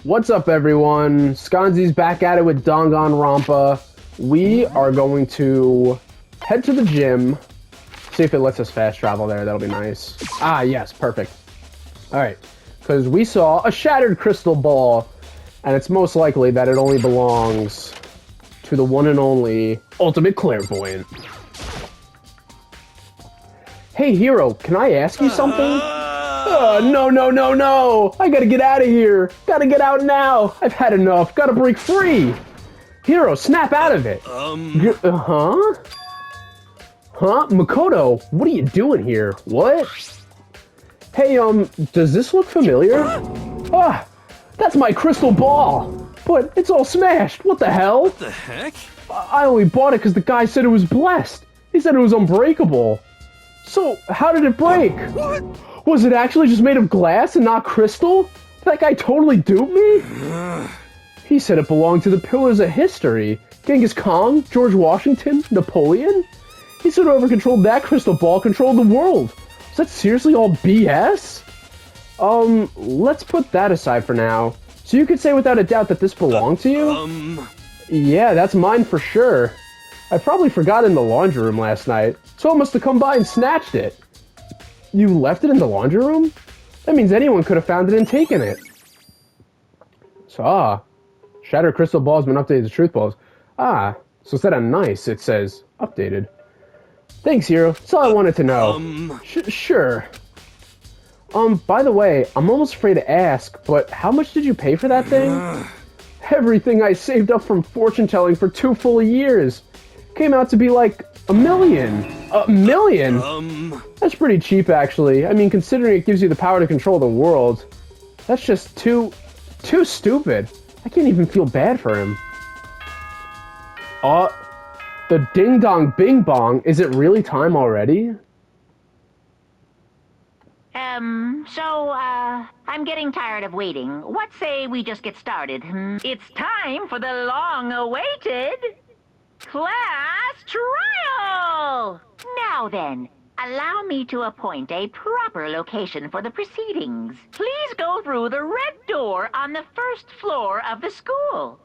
What's up, everyone? SconzE's back at it with Danganronpa. We are going to head to the gym, see if it lets us fast travel there. That'll be nice. Ah, yes, perfect. Alright, because we saw a shattered crystal ball, and it's most likely that it only belongs to the one and only Ultimate Clairvoyant. Hey, Hero, can I ask you something? No. I gotta get out of here. Gotta get out now. I've had enough. Gotta break free. Hero, snap out of it. Huh? Makoto, what are you doing here? What? Hey, does this look familiar? Ah, that's my crystal ball. But it's all smashed. What the hell? What the heck? I only bought it because the guy said it was blessed. He said it was unbreakable. So, how did it break? What? Was it actually just made of glass and not crystal? That guy totally duped me? He said it belonged to the pillars of history. Genghis Khan, George Washington, Napoleon? He said whoever controlled that crystal ball controlled the world. Is that seriously all BS? Let's put that aside for now. So you could say without a doubt that this belonged to you? Yeah, that's mine for sure. I probably forgot it in the laundry room last night. Someone must have come by and snatched it. You left it in the laundry room? That means anyone could have found it and taken it. So, Shattered Crystal Ball has been updated to Truth Balls. So instead of nice, it says updated. Thanks, Hero. That's all I wanted to know. Sure. By the way, I'm almost afraid to ask, but how much did you pay for that thing? Everything I saved up from fortune telling for 2 full years. Came out to be like $1 million. $1 million? That's pretty cheap, actually. I mean, considering it gives you the power to control the world. That's just too stupid. I can't even feel bad for him. The ding dong bing bong. Is it really time already? I'm getting tired of waiting. What say we just get started? It's time for the long-awaited class trial! Now then, allow me to appoint a proper location for the proceedings. Please go through the red door on the first floor of the school.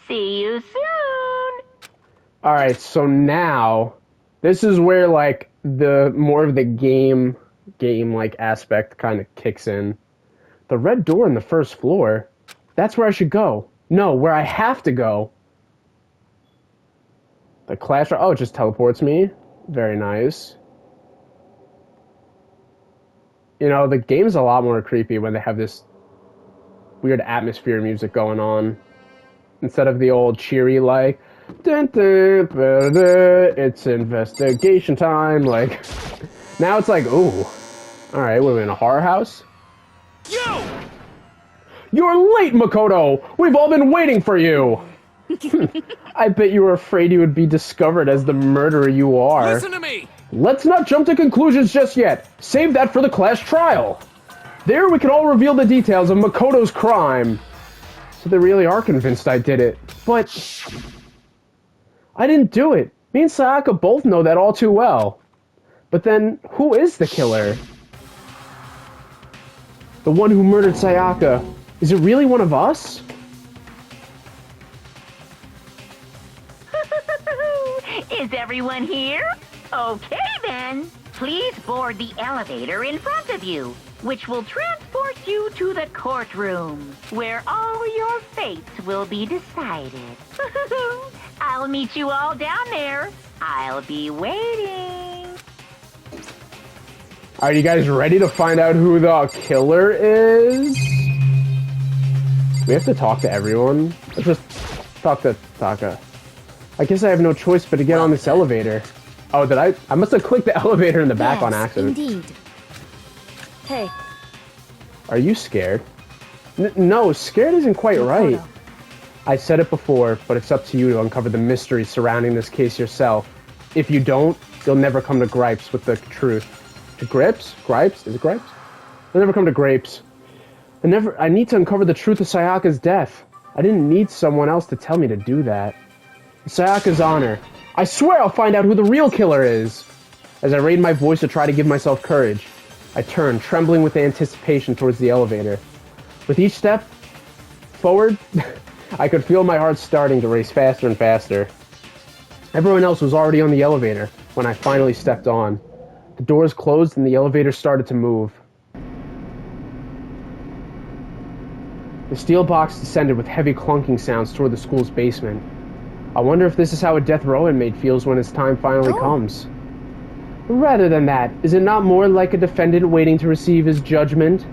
See you soon! Alright, so now, this is where, like, the more of the game-like aspect kind of kicks in. The red door on the first floor, that's where I should go. No, where I have to go. The class... Oh, it just teleports me. Very nice. You know, the game's a lot more creepy when they have this weird atmosphere music going on. Instead of the old cheery, like... Dun, dun, dun, dun, it's investigation time, like... Now it's like, ooh. Alright, we're in a horror house? You! You're late, Makoto! We've all been waiting for you! I bet you were afraid you would be discovered as the murderer you are. Listen to me! Let's not jump to conclusions just yet. Save that for the class trial. There we can all reveal the details of Makoto's crime. So they really are convinced I did it. But... I didn't do it. Me and Sayaka both know that all too well. But then, who is the killer? The one who murdered Sayaka. Is it really one of us? Is everyone here? Okay then. Please board the elevator in front of you, which will transport you to the courtroom, where all your fates will be decided. I'll meet you all down there. I'll be waiting. Are you guys ready to find out who the killer is? We have to talk to everyone. Let's just talk to Taka. I guess I have no choice but to get on this elevator. Oh, did I? I must have clicked the elevator in the back on accident. Indeed. Hey. Are you scared? No, scared isn't quite right. I said it before, but it's up to you to uncover the mystery surrounding this case yourself. If you don't, you'll never come to gripes with the truth. To grips? Gripes? Is it gripes? You'll never come to grapes. I need to uncover the truth of Sayaka's death. I didn't need someone else to tell me to do that. In Sayaka's honor, I swear I'll find out who the real killer is. As I raised my voice to try to give myself courage, I turned, trembling with anticipation, towards the elevator. With each step forward, I could feel my heart starting to race faster and faster. Everyone else was already on the elevator when I finally stepped on. The doors closed and the elevator started to move. The steel box descended with heavy clunking sounds toward the school's basement. I wonder if this is how a death row inmate feels when his time finally comes. Rather than that, is it not more like a defendant waiting to receive his judgment?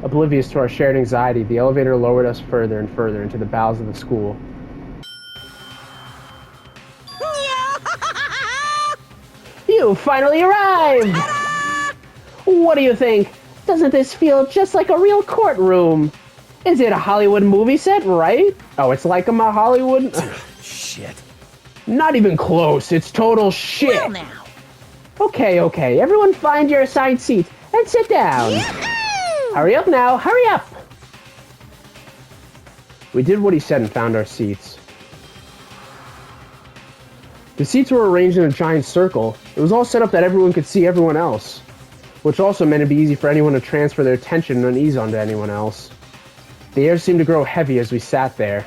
Oblivious to our shared anxiety, the elevator lowered us further and further into the bowels of the school. You finally arrived! What do you think? Doesn't this feel just like a real courtroom? Is it a Hollywood movie set, right? Oh, it's like a Hollywood... Shit. Not even close. It's total shit. Well now. Okay. Everyone find your assigned seats and sit down. Yahoo! Hurry up now. Hurry up. We did what he said and found our seats. The seats were arranged in a giant circle. It was all set up that everyone could see everyone else, which also meant it'd be easy for anyone to transfer their tension and unease onto anyone else. The air seemed to grow heavy as we sat there.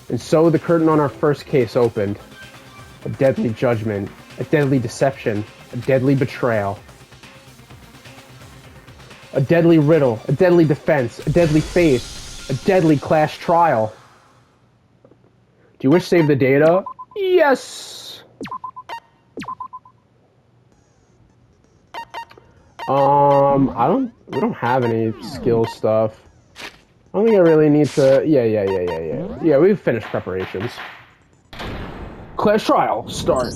And so the curtain on our first case opened. A deadly judgment, a deadly deception, a deadly betrayal. A deadly riddle, a deadly defense, a deadly faith, a deadly class trial. Do you wish to save the data? Yes! We don't have any skill stuff. I don't think I really need to... Yeah, we've finished preparations. Class trial, start.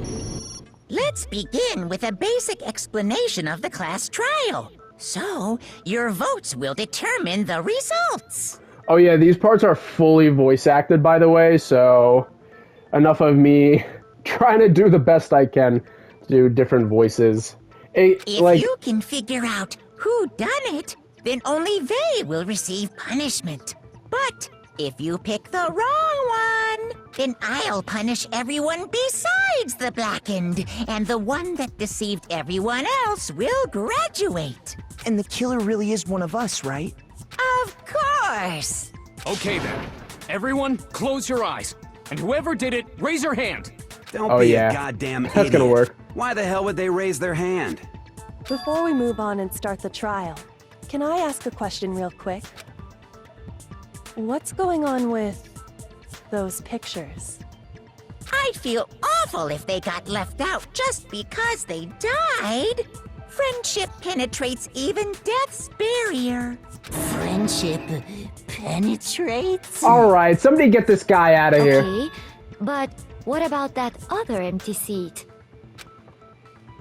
Let's begin with a basic explanation of the class trial. So, your votes will determine the results. Oh yeah, these parts are fully voice acted, by the way, so... Enough of me trying to do the best I can to do different voices. If you can figure out who done it, then only they will receive punishment. But if you pick the wrong one, then I'll punish everyone besides the blackened, and the one that deceived everyone else will graduate. And the killer really is one of us, right? Of course! Okay then. Everyone, close your eyes. And whoever did it, raise your hand. Don't be a goddamn idiot. That's gonna work. Why the hell would they raise their hand? Before we move on and start the trial, can I ask a question real quick? What's going on with those pictures? I'd feel awful if they got left out just because they died. Friendship penetrates even death's barrier. Friendship penetrates? Alright, somebody get this guy out of here. Okay, but what about that other empty seat?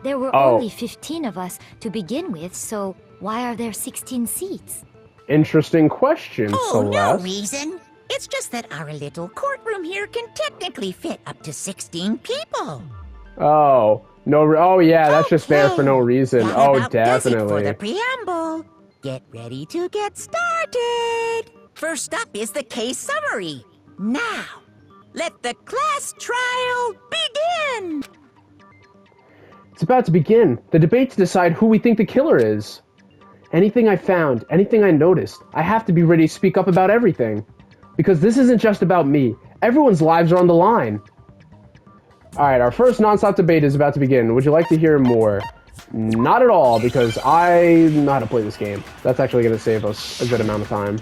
There were only 15 of us to begin with, so why are there 16 seats? Interesting question, Oh, Celeste. no reason. It's just that our little courtroom here can technically fit up to 16 people. Oh, no. Oh, yeah, that's just there for no reason. That Oh, about does it for definitely. the preamble. Get ready to get started. First up is the case summary. Now, let the class trial begin. It's about to begin. The debate to decide who we think the killer is. Anything I found, anything I noticed, I have to be ready to speak up about everything. Because this isn't just about me. Everyone's lives are on the line. Alright, our first non-stop debate is about to begin. Would you like to hear more? Not at all, because I know how to play this game. That's actually going to save us a good amount of time.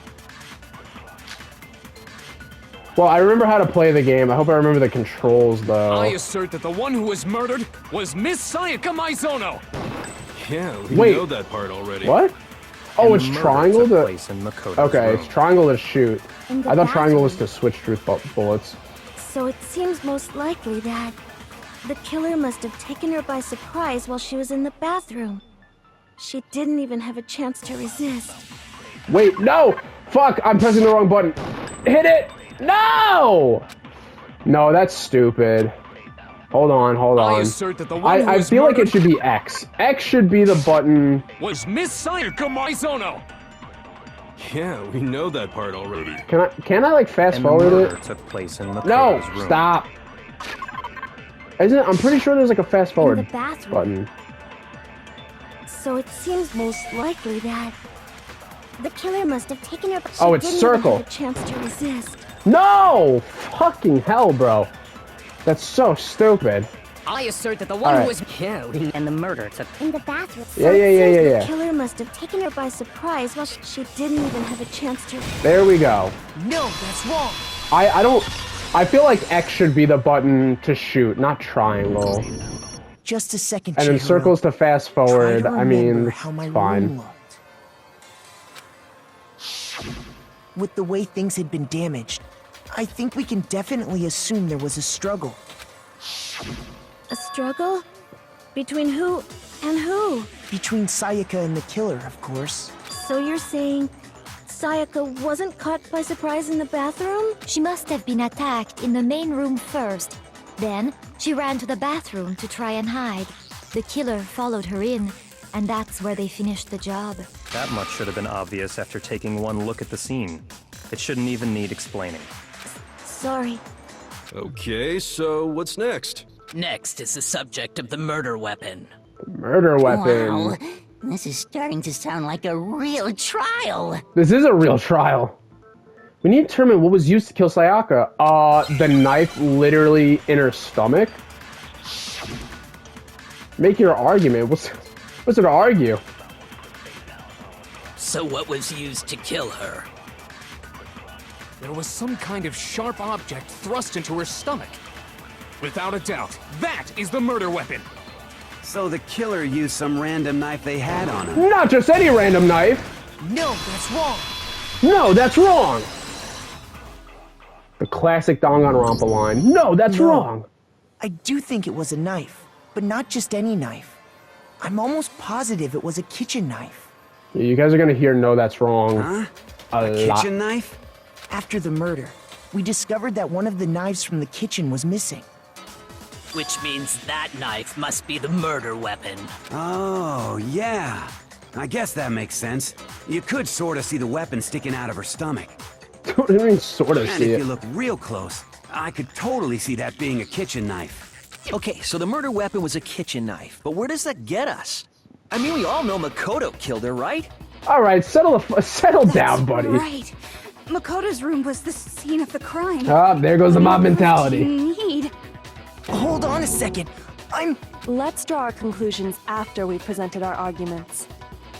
Well, I remember how to play the game. I hope I remember the controls, though. I assert that the one who was murdered was Miss Sayaka Maizono. Yeah, we Wait. know that part already. What? Oh, And it's the murder triangle took to... place in Makoto's Okay, room. it's triangle to shoot. In the I thought triangle was bathroom. to switch truth bullets. So it seems most likely that the killer must have taken her by surprise while she was in the bathroom. She didn't even have a chance to resist. Wait, no! Fuck, I'm pressing the wrong button. Hit it! No! No, that's stupid. Hold on. I assert that the one who I was feel like it murdered should be X. X should be the button. was Miss Sayaka Maizono. Yeah, we know that part already. Can I like fast And the forward murder it? took place in No, Makoto's room. stop. Isn't it? I'm pretty sure there's like a fast In forward the bathroom. button. So it seems most likely that the killer must have taken her, but she Oh, it's didn't Circle. even have a chance to resist. No! Fucking hell, bro. That's so stupid. I assert that the one who was killed and the murder took In the bathroom. Yeah. The killer must have taken her by surprise while she didn't even have a chance to. There we go. No, that's wrong. I feel like X should be the button to shoot, not triangle. Just a second, And then Chihiro. circles to fast Try forward. to I mean, remember it's how my room fine. looked. With the way things had been damaged, I think we can definitely assume there was a struggle. A struggle? Between who and who? Between Sayaka and the killer, of course. So you're saying Sayaka wasn't caught by surprise in the bathroom? She must have been attacked in the main room first. Then, she ran to the bathroom to try and hide. The killer followed her in, and that's where they finished the job. That much should have been obvious after taking one look at the scene. It shouldn't even need explaining. Sorry. Okay, so what's next? Next is the subject of the murder weapon. Murder weapon. Wow, this is starting to sound like a real trial. This is a real trial. We need to determine what was used to kill Sayaka. The knife literally in her stomach? Make your argument. What's there to argue? So what was used to kill her? There was some kind of sharp object thrust into her stomach. Without a doubt, that is the murder weapon. So the killer used some random knife they had on him. Not just any random knife. No, that's wrong. No, that's wrong. The classic Danganronpa line. No, that's wrong. I do think it was a knife, but not just any knife. I'm almost positive it was a kitchen knife. You guys are gonna hear no, that's wrong. Huh? A lot. Kitchen knife? After the murder, we discovered that one of the knives from the kitchen was missing. Which means that knife must be the murder weapon. Oh, yeah. I guess that makes sense. You could sort of see the weapon sticking out of her stomach. I mean, sort of And see if it. you look real close, I could totally see that being a kitchen knife. Okay, so the murder weapon was a kitchen knife, but where does that get us? I mean, we all know Makoto killed her, right? All right, settle down, buddy. Right. Makoto's room was the scene of the crime. Ah, there goes the mob mentality. Need. Hold on a second. Let's draw our conclusions after we've presented our arguments.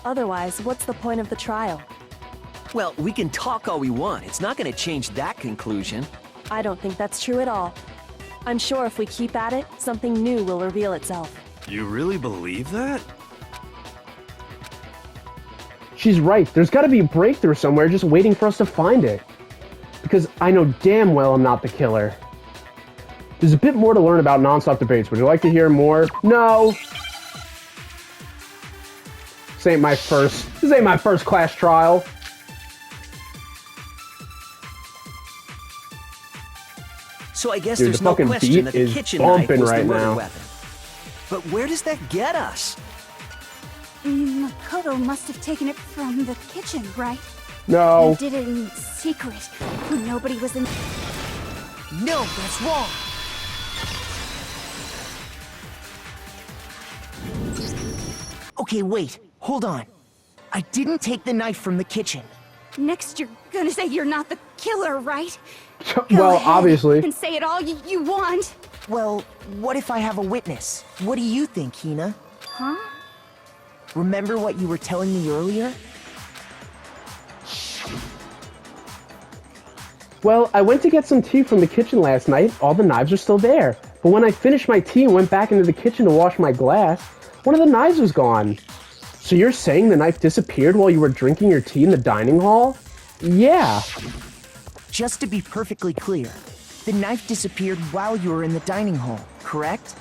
Otherwise, what's the point of the trial? Well, we can talk all we want. It's not going to change that conclusion. I don't think that's true at all. I'm sure if we keep at it, something new will reveal itself. You really believe that? She's right. There's got to be a breakthrough somewhere just waiting for us to find it. Because I know damn well I'm not the killer. There's a bit more to learn about nonstop debates. Would you like to hear more? No. This ain't my first class trial. So I guess Dude, there's the no fucking question beat that the is kitchen knife bumping was right the murder now. weapon. But where does that get us? Makoto must have taken it from the kitchen, right? No. He did it in secret, when nobody was in. No, that's wrong. Okay, wait. Hold on. I didn't take the knife from the kitchen. Next, you're gonna say you're not the killer, right? Well, obviously. And say it all you want. Well, what if I have a witness? What do you think, Hina? Huh? Remember what you were telling me earlier? Well, I went to get some tea from the kitchen last night. All the knives are still there. But when I finished my tea and went back into the kitchen to wash my glass, one of the knives was gone. So you're saying the knife disappeared while you were drinking your tea in the dining hall? Yeah. Just to be perfectly clear, the knife disappeared while you were in the dining hall, correct?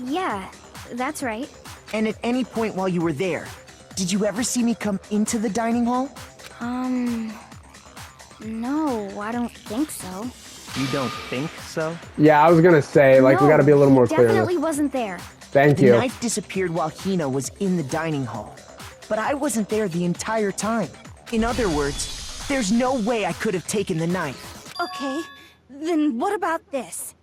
Yeah, that's right. And at any point while you were there, did you ever see me come into the dining hall? No, I don't think so. You don't think so? Yeah, I was gonna say, like, we gotta be a little more clear. Definitely wasn't there. Thank The you. knife disappeared while Hina was in the dining hall. But I wasn't there the entire time. In other words, there's no way I could have taken the knife. Okay, then what about this?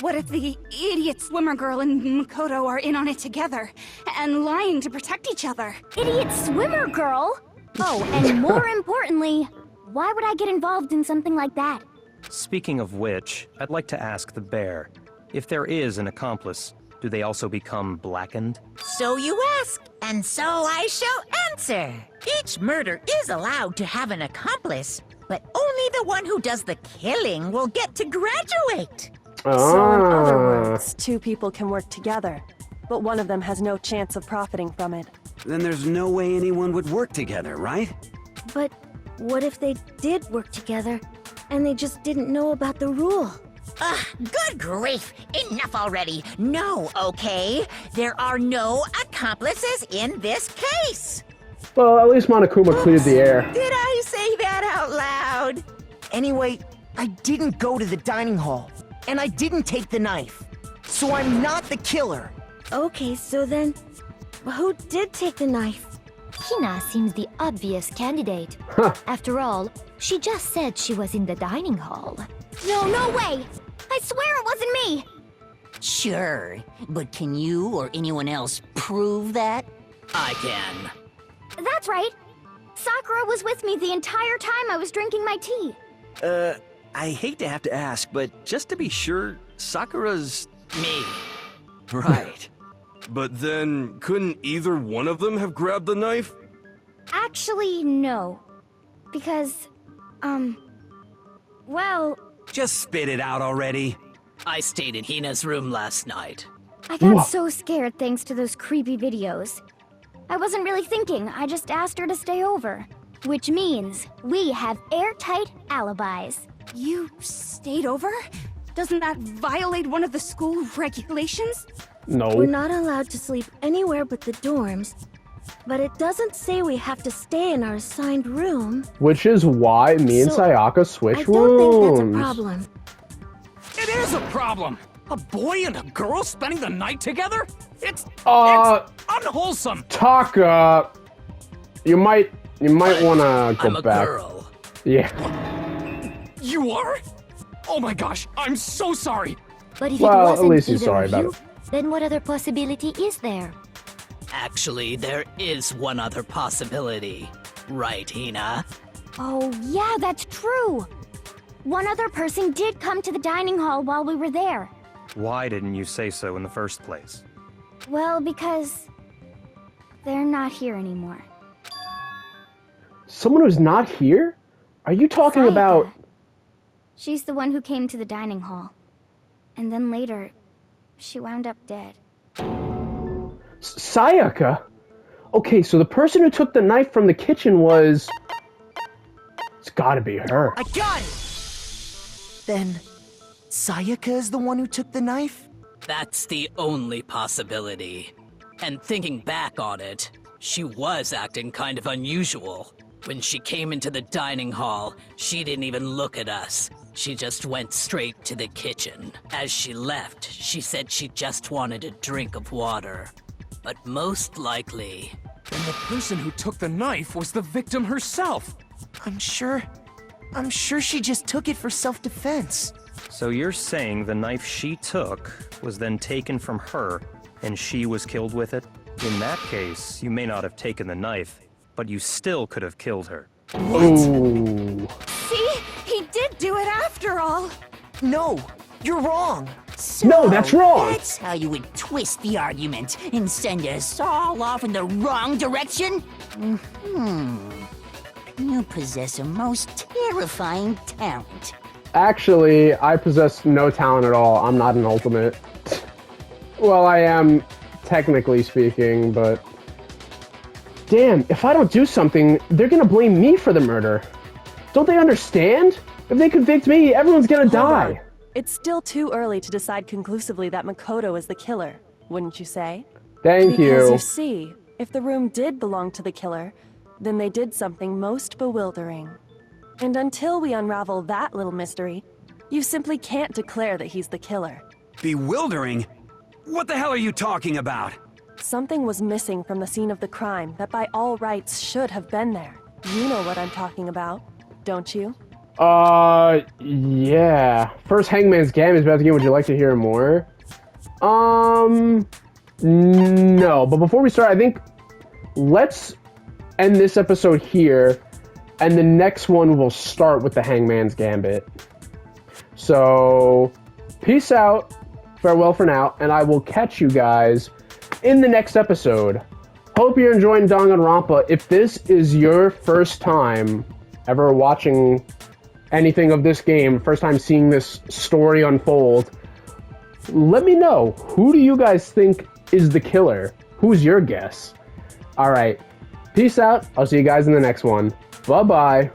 What if the idiot swimmer girl and Makoto are in on it together and lying to protect each other? Idiot swimmer girl? Oh, and more importantly, why would I get involved in something like that? Speaking of which, I'd like to ask the bear, if there is an accomplice, do they also become blackened? So you ask, and so I shall answer. Each murder is allowed to have an accomplice, but only the one who does the killing will get to graduate. So in other words, two people can work together, but one of them has no chance of profiting from it. Then there's no way anyone would work together, right? But what if they did work together, and they just didn't know about the rule? Ugh, good grief! Enough already! No, okay? There are no accomplices in this case! Well, at least Monokuma cleared the air. Did I say that out loud? Anyway, I didn't go to the dining hall, and I didn't take the knife. So I'm not the killer. Okay, so then, who did take the knife? Hina seems the obvious candidate. After all, she just said she was in the dining hall. No way! I swear it wasn't me! Sure, but can you or anyone else prove that? I can. That's right. Sakura was with me the entire time I was drinking my tea. I hate to have to ask, but just to be sure, Sakura's... Me. Right. But then, couldn't either one of them have grabbed the knife? Actually, no. Because, well... Just spit it out already. I stayed in Hina's room last night. I got so scared thanks to those creepy videos. I wasn't really thinking, I just asked her to stay over. Which means we have airtight alibis. You stayed over? Doesn't that violate one of the school regulations? No. We're not allowed to sleep anywhere but the dorms. But it doesn't say we have to stay in our assigned room. Which is why me and Sayaka switch rooms. I don't think that's a problem. It is a problem! A boy and a girl spending the night together? It's unwholesome! Taka, you might want to go I'm a back. girl. Yeah. You are? Oh my gosh, I'm so sorry! But if Well, it at wasn't least he's either sorry of about you, it. then what other possibility is there? Actually, there is one other possibility. Right, Hina? Oh, yeah, that's true. One other person did come to the dining hall while we were there. Why didn't you say so in the first place? Well, because they're not here anymore. Someone who's not here? Are you talking Sayaka. about... She's the one who came to the dining hall. And then later, she wound up dead. Sayaka? Okay, so the person who took the knife from the kitchen was... It's gotta be her. I got it! Then, Sayaka is the one who took the knife? That's the only possibility. And thinking back on it, she was acting kind of unusual. When she came into the dining hall, she didn't even look at us. She just went straight to the kitchen. As she left, she said she just wanted a drink of water. But most likely... Then the person who took the knife was the victim herself! I'm sure she just took it for self-defense. So you're saying the knife she took was then taken from her, and she was killed with it? In that case, you may not have taken the knife, but you still could have killed her. Ooh. See? He did do it after all. No, you're wrong. No, that's wrong! That's how you would twist the argument and send us all off in the wrong direction? You possess a most terrifying talent. Actually, I possess no talent at all. I'm not an ultimate. Well, I am, technically speaking, but... Damn, if I don't do something, they're gonna blame me for the murder. Don't they understand? If they convict me, everyone's gonna die. It's still too early to decide conclusively that Makoto is the killer, wouldn't you say? Thank Because you. you see, if the room did belong to the killer, then they did something most bewildering. And until we unravel that little mystery, you simply can't declare that he's the killer. Bewildering? What the hell are you talking about? Something was missing from the scene of the crime that by all rights should have been there. You know what I'm talking about, don't you? Yeah. First Hangman's Gambit is about to begin. Would you like to hear more? No. But before we start, I think let's end this episode here, and the next one will start with the Hangman's Gambit. So, peace out, farewell for now, and I will catch you guys in the next episode. Hope you're enjoying Danganronpa. If this is your first time ever watching anything of this game, first time seeing this story unfold, let me know. Who do you guys think is the killer? Who's your guess? Alright, peace out. I'll see you guys in the next one. Bye-bye.